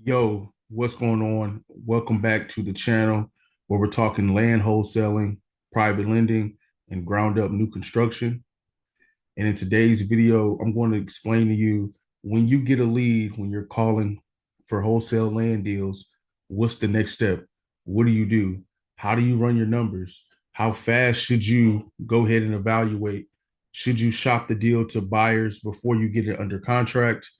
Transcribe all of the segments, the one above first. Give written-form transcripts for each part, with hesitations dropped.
Yo, what's going on? Welcome back to the channel where we're talking land wholesaling, private lending, and ground up new construction. And in today's video, I'm going to explain to you when you get a lead, when you're calling for wholesale land deals, what's the next step? What do you do? How do you run your numbers? How fast should you go ahead and evaluate? Should you shop the deal to buyers before you get it under contract?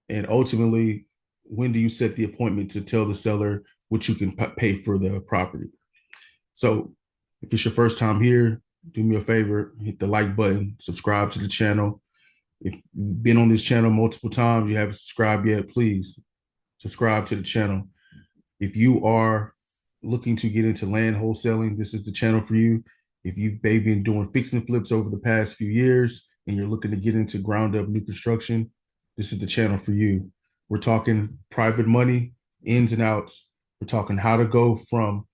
And ultimately, when do you set the appointment to tell the seller what you can pay for the property? So, if it's your first time here, do me a favor, hit the like button, subscribe to the channel. If you've been on this channel multiple times, you haven't subscribed yet, please subscribe to the channel. If you are looking to get into land wholesaling, this is the channel for you. If you've been doing fix and flips over the past few years and you're looking to get into ground up new construction, this is the channel for you. We're talking private money, ins and outs. We're talking how to go from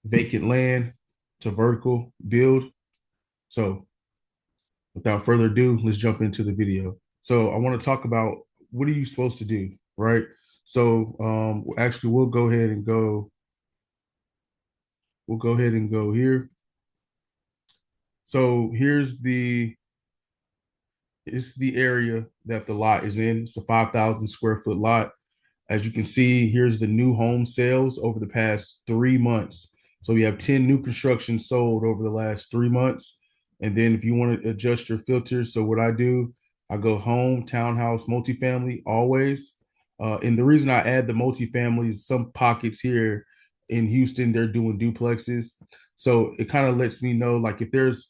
vacant land to vertical build. So without further ado, let's jump into the video. So I want to talk about what are you supposed to do, right? So actually we'll go ahead and go here. So it's the area that the lot is in. It's a 5,000 square foot lot. As you can see, here's the new home sales over the past 3 months. So we have 10 new constructions sold over the last 3 months. And then if you want to adjust your filters, so what I do, I go home, townhouse, multifamily, always. And the reason I add the multifamily is some pockets here in Houston, they're doing duplexes. So it kind of lets me know, like, if there's,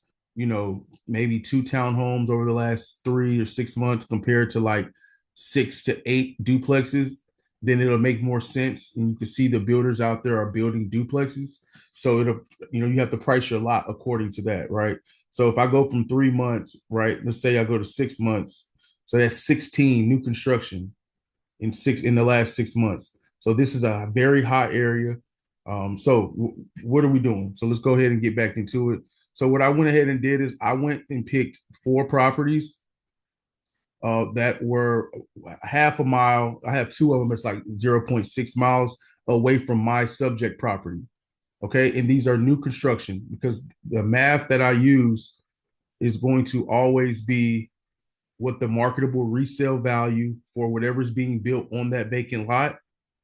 maybe two townhomes over the last 3 or 6 months compared to like 6 to 8 duplexes, then it'll make more sense. And you can see the builders out there are building duplexes. So you have to price your lot according to that, right? So if I go from 3 months, right, let's say I go to 6 months. So that's 16 new construction in the last 6 months. So this is a very hot area. What are we doing? So let's go ahead and get back into it. So what I went ahead and did is I went and picked 4 properties that were half a mile. I have two of them. It's like 0.6 miles away from my subject property. Okay. And these are new construction because the math that I use is going to always be what the marketable resale value for whatever's being built on that vacant lot,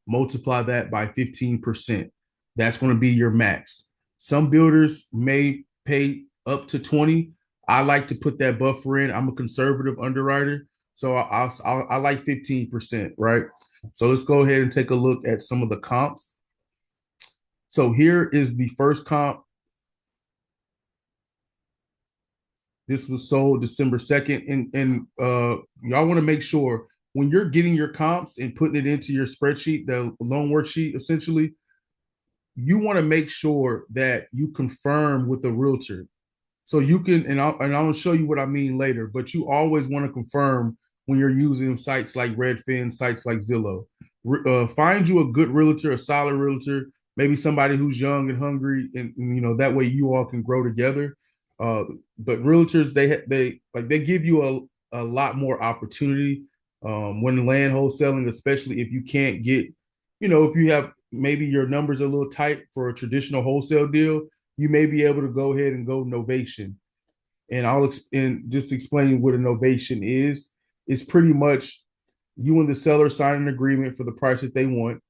multiply that by 15%. That's going to be your max. Some builders may pay up to 20. I like to put that buffer in. I'm a conservative underwriter. So I like 15%, right? So let's go ahead and take a look at some of the comps. So here is the first comp. This was sold December 2nd. And y'all want to make sure when you're getting your comps and putting it into your spreadsheet, the loan worksheet, essentially, you want to make sure that you confirm with the realtor. So you can, and I'll show you what I mean later, but you always want to confirm when you're using sites like Redfin, sites like Zillow. Find you a good realtor, a solid realtor, maybe somebody who's young and hungry, and that way you all can grow together. Uh, but realtors, they give you a lot more opportunity when land wholesaling, especially if you can't get, if you have maybe your numbers are a little tight for a traditional wholesale deal, you may be able to go ahead and go novation. And and just explain what a novation is. It's pretty much you and the seller sign an agreement for the price that they want,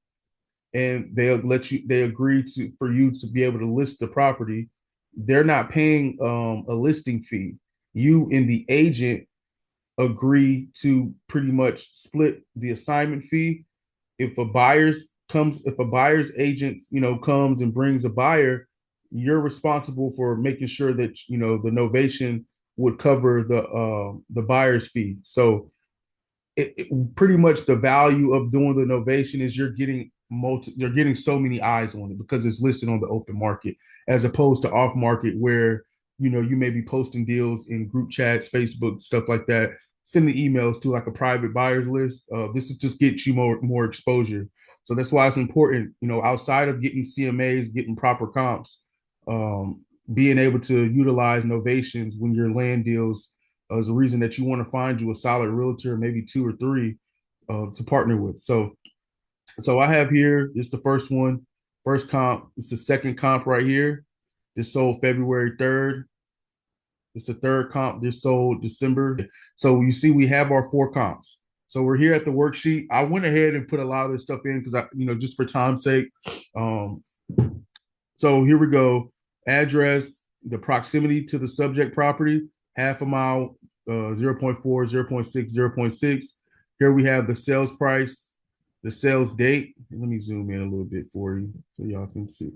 and they agree to for you to be able to list the property. They're not paying a listing fee. You and the agent agree to pretty much split the assignment fee. If a buyer's agent, comes and brings a buyer, you're responsible for making sure that the novation would cover the buyer's fee. So pretty much the value of doing the novation is you're getting so many eyes on it because it's listed on the open market as opposed to off market where you may be posting deals in group chats, Facebook, stuff like that, sending emails to like a private buyers list. This is just get you more exposure. So that's why it's important, outside of getting CMAs, getting proper comps, being able to utilize novations when your land deals is a reason that you want to find you a solid realtor, maybe two or three, to partner with. So So I have here, it's the first one, first comp. It's the second comp right here. This sold February 3rd. It's the third comp. This sold December. So you see, we have our four comps. So we're here at the worksheet. I went ahead and put a lot of this stuff in because just for time's sake. Um, so here we go. Address, the proximity to the subject property, half a mile, 0.4, 0.6, 0.6. Here we have the sales price, the sales date. Let me zoom in a little bit for you so y'all can see.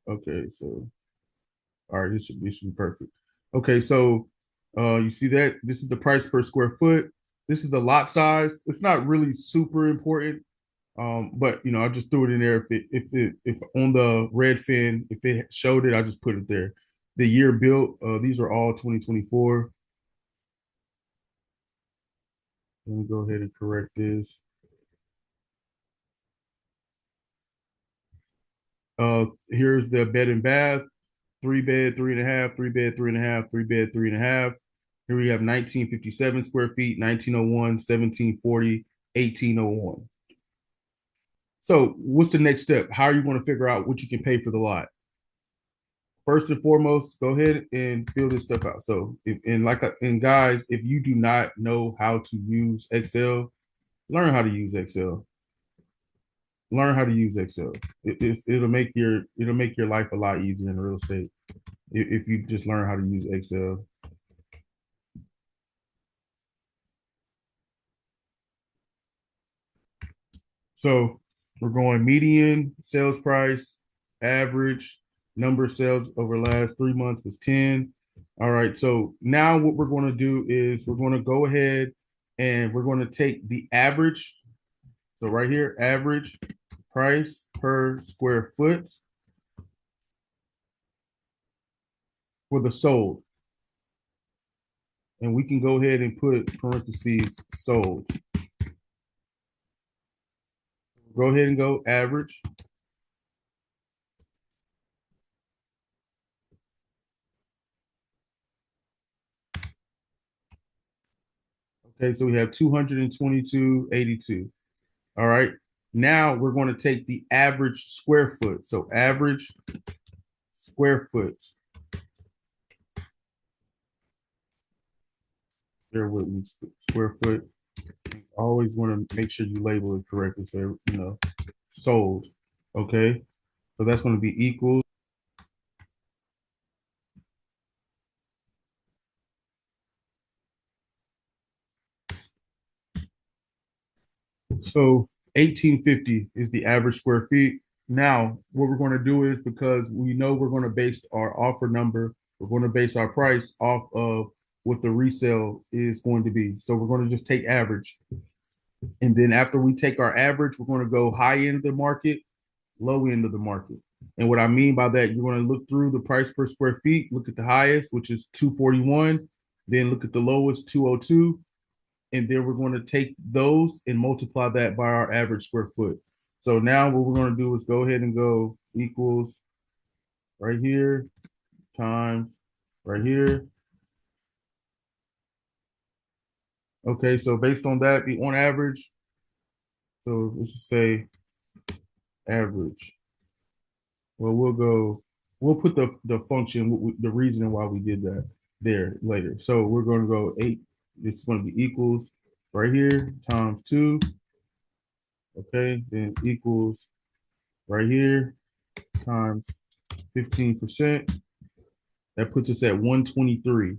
Okay, so all right, this should be perfect. Okay, so you see that this is the price per square foot. This is the lot size. It's not really super important. But I just threw it in there. If on the Redfin, if it showed it, I just put it there. The year built, these are all 2024. Let me go ahead and correct this. Here's the bed and bath, 3 bed, 3.5, 3 bed, 3.5, 3 bed, 3.5. Here we have 1957 square feet, 1901, 1740, 1801. So what's the next step? How are you going to figure out what you can pay for the lot? First and foremost, go ahead and fill this stuff out. So, and guys, if you do not know how to use Excel, learn how to use Excel. Learn how to use Excel. It'll make your life a lot easier in real estate if you just learn how to use Excel. So we're going median sales price, average number of sales over last 3 months was 10. All right. So now what we're going to do is we're going to go ahead and we're going to take the average. So right here, average price per square foot for the sold. And we can go ahead and put parentheses sold. Go ahead and go average. Okay, so we have 222.82. All right. Now we're going to take the average square foot. So average square foot. Bear with me. Square foot. Always want to make sure you label it correctly. So, sold. Okay. So that's going to be equals. So 1850 is the average square feet. Now, what we're going to do is because we know we're going to base our offer number, we're going to base our price off of what the resale is going to be. So we're going to just take average. And then after we take our average, we're going to go high end of the market, low end of the market. And what I mean by that, you're going to look through the price per square feet, look at the highest, which is 241, then look at the lowest, 202, and then we're going to take those and multiply that by our average square foot. So now what we're going to do is go ahead and go equals right here times right here. Okay, so based on that, the on average, so let's just say average. Well, we'll put the function, the reasoning why we did that there later. So we're going to go 8. This is going to be equals right here times 2. Okay, then equals right here times 15%. That puts us at 123.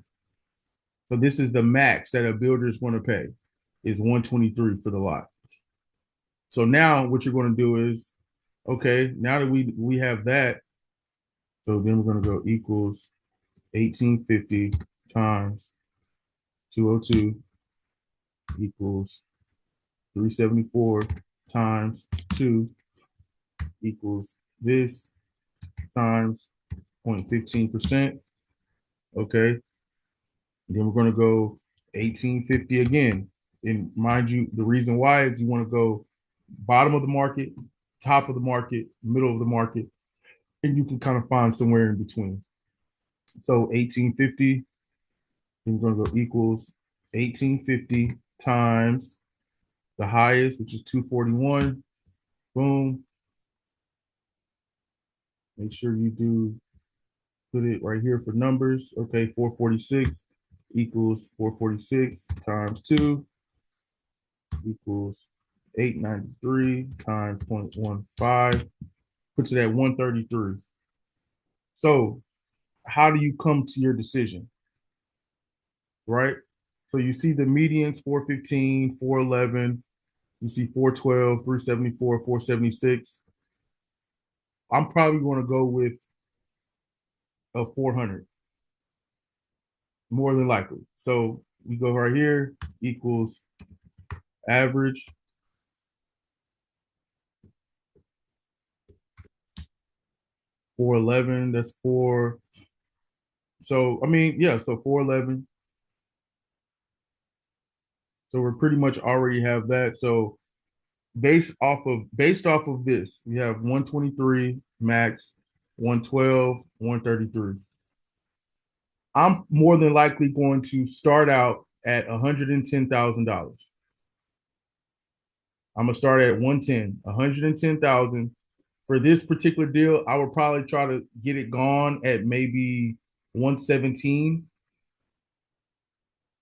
So this is the max that a builder is going to pay is 123 for the lot. So now what you're going to do is, okay, now that we have that, so then we're going to go equals 1850 times 202 equals 374 times 2 equals this times 0.15%. Okay. Then we're going to go 1850 again. And mind you, the reason why is you want to go bottom of the market, top of the market, middle of the market, and you can kind of find somewhere in between. So 1850, and we're going to go equals 1850 times the highest, which is 241. Boom. Make sure you do put it right here for numbers. Okay, 446 equals 446 times 2 equals 893 times 0.15, puts it at 133. So how do you come to your decision, right? So you see the medians 415, 411, you see 412, 374, 476. I'm probably going to go with a 400, more than likely. So we go right here, equals average 411. That's four. So I mean, yeah, so 411. So we're pretty much already have that. So based off of this, we have 123 max, 112, 133. I'm more than likely going to start out at $110,000. I'm gonna start at 110, 110,000 for this particular deal. I would probably try to get it gone at maybe 117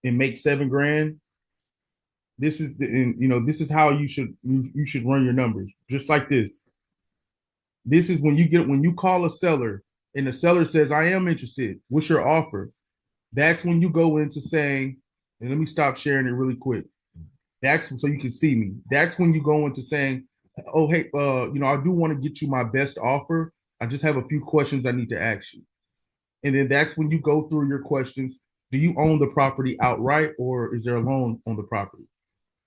and make 7 grand. This is the, and, this is how you should run your numbers, just like this. This is when you call a seller and the seller says, "I am interested. What's your offer?" That's when you go into saying, and let me stop sharing it really quick. That's so you can see me. That's when you go into saying, "Oh, hey, I do want to get you my best offer. I just have a few questions I need to ask you." And then that's when you go through your questions. Do you own the property outright, or is there a loan on the property?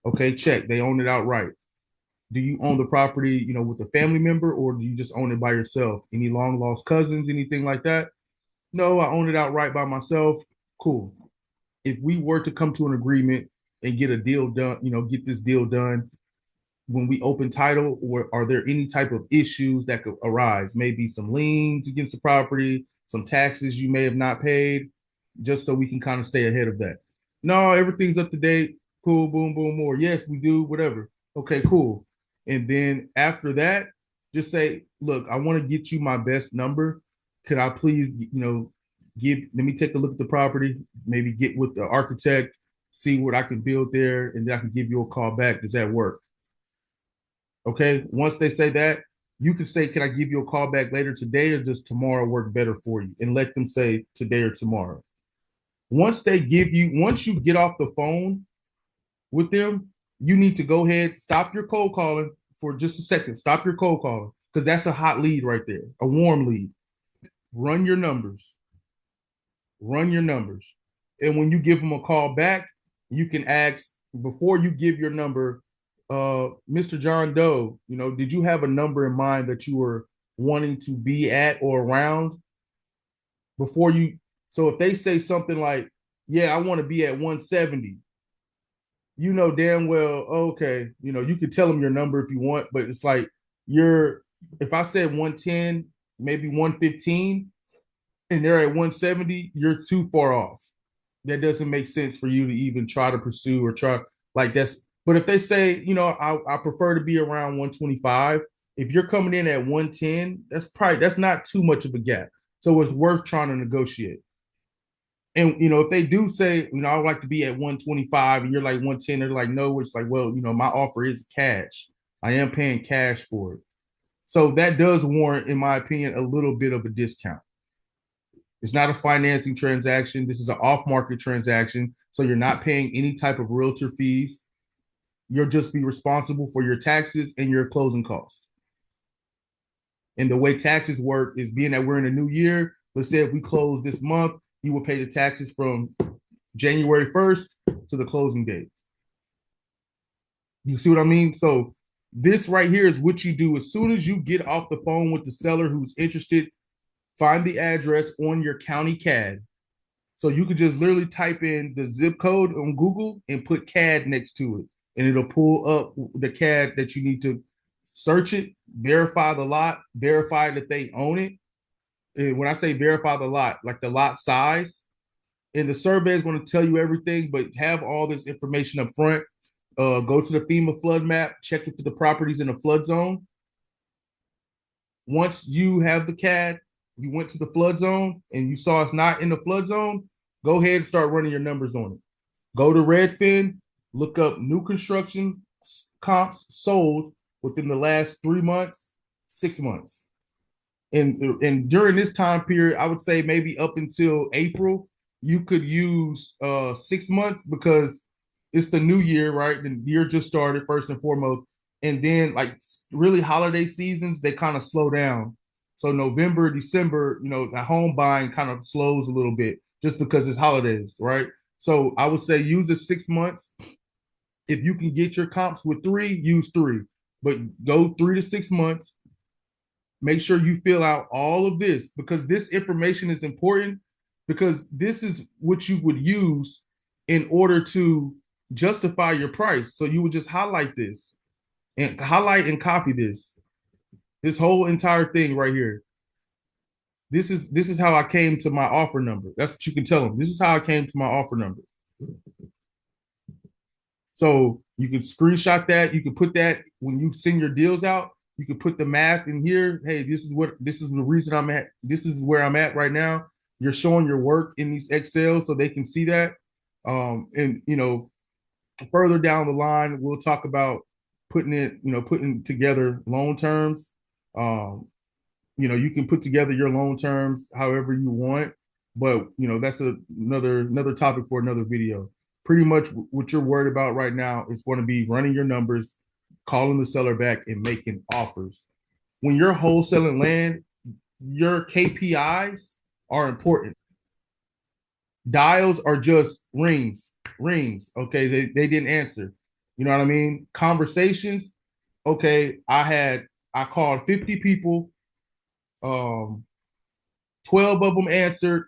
Okay, check. They own it outright. Do you own the property, with a family member, or do you just own it by yourself? Any long lost cousins, anything like that? No, I own it outright by myself. Cool. If we were to come to an agreement and get a deal done, get this deal done, when we open title, or are there any type of issues that could arise? Maybe some liens against the property, some taxes you may have not paid, just so we can kind of stay ahead of that. No, everything's up to date. Cool, boom, boom, more. Yes, we do, whatever. Okay, cool. And then after that, just say, look, I want to get you my best number. Could I please, let me take a look at the property, maybe get with the architect, see what I can build there, and then I can give you a call back. Does that work? Okay. Once they say that, you can say, can I give you a call back later today, or does tomorrow work better for you? And let them say today or tomorrow. Once you get off the phone with them, you need to go ahead, stop your cold calling for just a second. Stop your cold calling, because that's a hot lead right there, a warm lead. Run your numbers. Run your numbers. And when you give them a call back, you can ask, before you give your number, Mr. John Doe, did you have a number in mind that you were wanting to be at or around before you? So if they say something like, yeah, I want to be at 170, you know damn well, okay, you can tell them your number if you want, but it's like, if I said 110, maybe 115, and they're at 170, you're too far off. That doesn't make sense for you to even try to pursue or try, like, that's. But if they say, I prefer to be around 125, if you're coming in at 110, that's not too much of a gap. So it's worth trying to negotiate. And if they do say, I would like to be at 125, and you're like 110, they're like, no, it's like, well, my offer is cash. I am paying cash for it. So that does warrant, in my opinion, a little bit of a discount. It's not a financing transaction. This is an off-market transaction. So you're not paying any type of realtor fees. You'll just be responsible for your taxes and your closing costs. And the way taxes work is, being that we're in a new year, let's say if we close this month, you will pay the taxes from January 1st to the closing date. You see what I mean? So this right here is what you do as soon as you get off the phone with the seller who's interested. Find the address on your county CAD. So you could just literally type in the zip code on Google and put CAD next to it, and it'll pull up the CAD that you need to search it, verify the lot, verify that they own it. And when I say verify the lot, like the lot size, And the survey is going to tell you everything, but have all this information up front. Go to the FEMA flood map, check if the property's in a flood zone. Once you have the CAD, you went to the flood zone and you saw it's not in the flood zone, go ahead and start running your numbers on it. Go to Redfin, look up new construction comps sold within the last 3 months, 6 months. And during this time period, I would say maybe up until April, you could use 6 months because it's the new year, right? The year just started first and foremost, and then like really holiday seasons, they kind of slow down. So November, December, the home buying kind of slows a little bit just because it's holidays, right? So I would say use it 6 months. If you can get your comps with three, use three, but go 3 to 6 months. Make sure you fill out all of this because this information is important because this is what you would use in order to justify your price. So you would just highlight this and highlight and copy this whole entire thing right here. This is how I came to my offer number. That's what you can tell them. This is how I came to my offer number. So you can screenshot that. You can put that when you send your deals out. You can put the math in here. Hey, this is the reason I'm at. This is where I'm at right now. You're showing your work in these Excel so they can see that. And further down the line, we'll talk about putting together loan terms. You can put together your loan terms however you want, but that's another topic for another video. Pretty much what you're worried about right now is going to be running your numbers, calling the seller back, and making offers. When you're wholesaling land, your KPIs are important. Dials are just rings. Okay, they didn't answer. You know what I mean? Conversations. Okay, I called 50 people. 12 of them answered,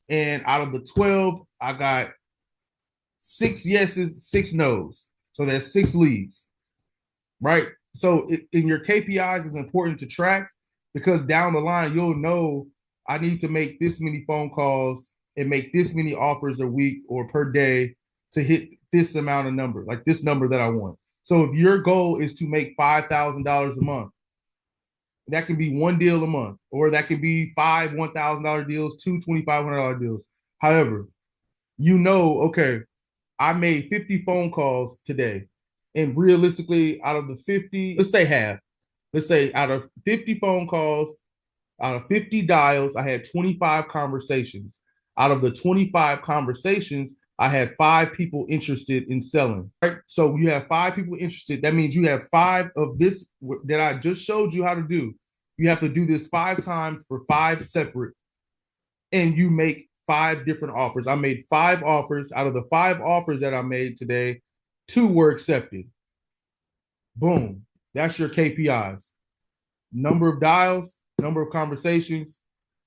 and out of the 12, I got 6 yeses, 6 nos. So that's 6 leads, right? So in your KPIs is important to track because down the line you'll know I need to make this many phone calls and make this many offers a week or per day to hit this amount of number, like this number that I want. So if your goal is to make $5,000 a month, that can be one deal a month, or that can be five $1,000 deals, two $2,500 deals. However, okay, I made 50 phone calls today. And realistically, out of the 50, let's say half. Let's say out of 50 phone calls, out of 50 dials, I had 25 conversations. Out of the 25 conversations, I had 5 people interested in selling. Right? So you have 5 people interested. That means you have 5 of this that I just showed you how to do. You have to do this 5 times for 5 separate, and you make 5 different offers. I made 5 offers. Out of the 5 offers that I made today, 2 were accepted. Boom. That's your KPIs. Number of dials, number of conversations,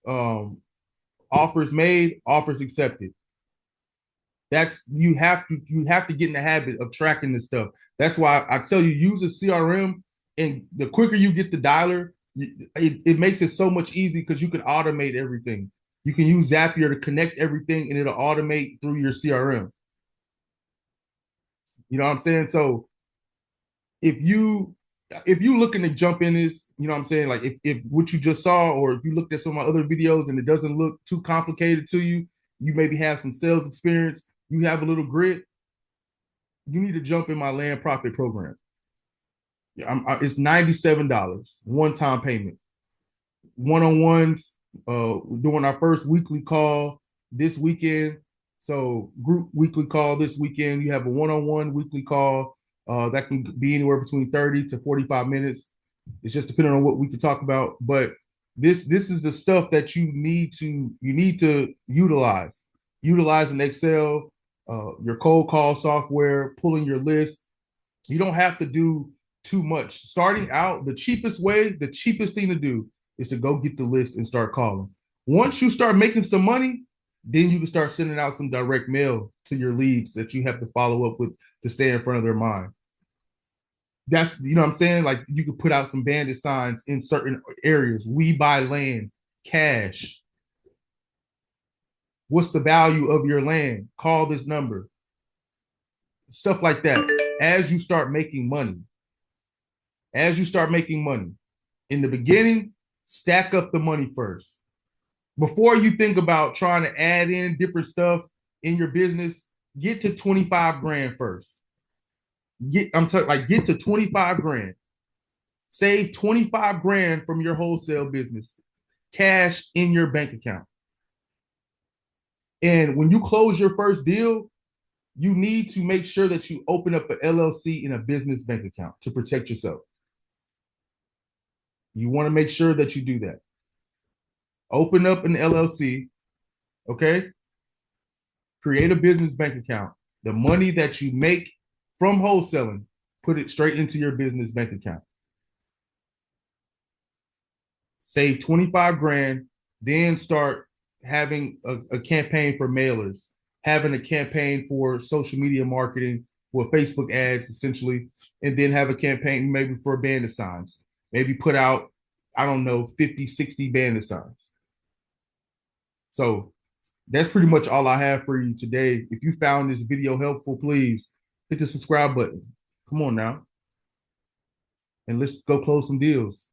offers made, offers accepted. That's you have to get in the habit of tracking this stuff. That's why I tell you use a CRM, and the quicker you get the dialer, it makes it so much easy because you can automate everything. You can use Zapier to connect everything, and it'll automate through your CRM. You know what I'm saying? So if you looking to jump in this, you know what I'm saying? Like if what you just saw, or if you looked at some of my other videos and it doesn't look too complicated to you, you maybe have some sales experience, you have a little grit, you need to jump in my land profit program. It's $97, one-time payment. One-on-ones, doing our first weekly call this weekend. So group weekly call this weekend. You have a one-on-one weekly call that can be anywhere between 30 to 45 minutes. It's just depending on what we can talk about. But this is the stuff that you need to utilize. Utilizing Excel, your cold call software, pulling your list. You don't have to do too much. Starting out, the cheapest thing to do is to go get the list and start calling. Once you start making some money, then you can start sending out some direct mail to your leads that you have to follow up with to stay in front of their mind. That's, you know what I'm saying? Like you could put out some bandit signs in certain areas. We buy land, cash. What's the value of your land? Call this number. Stuff like that. As you start making money, as you start making money, in the beginning, stack up the money first. Before you think about trying to add in different stuff in your business, get to 25 grand first. Get to 25 grand. Save 25 grand from your wholesale business, cash in your bank account. And when you close your first deal, you need to make sure that you open up an LLC in a business bank account to protect yourself. You want to make sure that you do that. Open up an LLC, okay? Create a business bank account. The money that you make from wholesaling, put it straight into your business bank account. Save 25 grand, then start having a campaign for mailers, having a campaign for social media marketing with Facebook ads essentially, and then have a campaign maybe for bandit signs. Maybe put out, I don't know, 50, 60 bandit signs. So that's pretty much all I have for you today. If you found this video helpful, please hit the subscribe button. Come on now. And let's go close some deals.